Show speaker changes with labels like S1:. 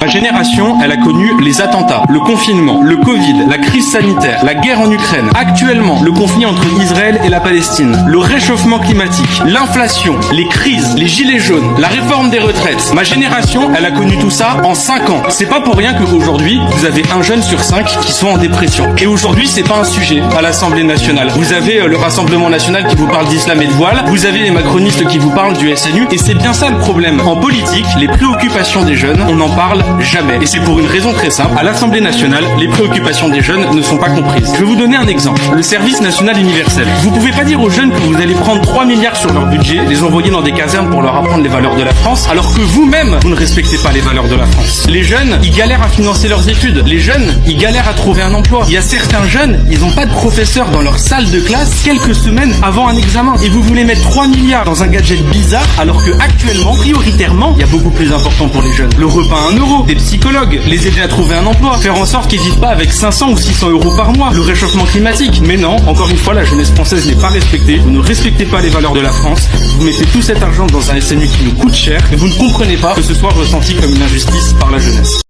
S1: Ma génération, elle a connu les attentats, le confinement, le Covid, la crise sanitaire, la guerre en Ukraine, actuellement le conflit entre Israël et la Palestine, le réchauffement climatique, l'inflation, les crises, les gilets jaunes, la réforme des retraites. Ma génération, elle a connu tout ça en 5 ans. C'est pas pour rien qu'aujourd'hui, vous avez un jeune sur 5 qui sont en dépression. Et aujourd'hui, c'est pas un sujet à l'Assemblée nationale. Vous avez le Rassemblement national qui vous parle d'islam et de voile, vous avez les macronistes qui vous parlent du SNU, et c'est bien ça le problème. En politique, les préoccupations des jeunes, on en parle jamais. Et c'est pour une raison très simple. À l'Assemblée nationale, les préoccupations des jeunes ne sont pas comprises. Je vais vous donner un exemple. Le service national universel. Vous pouvez pas dire aux jeunes que vous allez prendre 3 milliards sur leur budget, les envoyer dans des casernes pour leur apprendre les valeurs de la France, alors que vous-même, vous ne respectez pas les valeurs de la France. Les jeunes, ils galèrent à financer leurs études. Les jeunes, ils galèrent à trouver un emploi. Il y a certains jeunes, ils n'ont pas de professeur dans leur salle de classe quelques semaines avant un examen. Et vous voulez mettre 3 milliards dans un gadget bizarre, alors que actuellement, prioritairement, il y a beaucoup plus important pour les jeunes. Le repas à 1 euro, des psychologues, les aider à trouver un emploi, faire en sorte qu'ils vivent pas avec 500 ou 600 euros par mois, le réchauffement climatique. Mais non, encore une fois, la jeunesse française n'est pas respectée. Vous ne respectez pas les valeurs de la France. Vous mettez tout cet argent dans un SNU qui nous coûte cher et vous ne comprenez pas que ce soit ressenti comme une injustice par la jeunesse.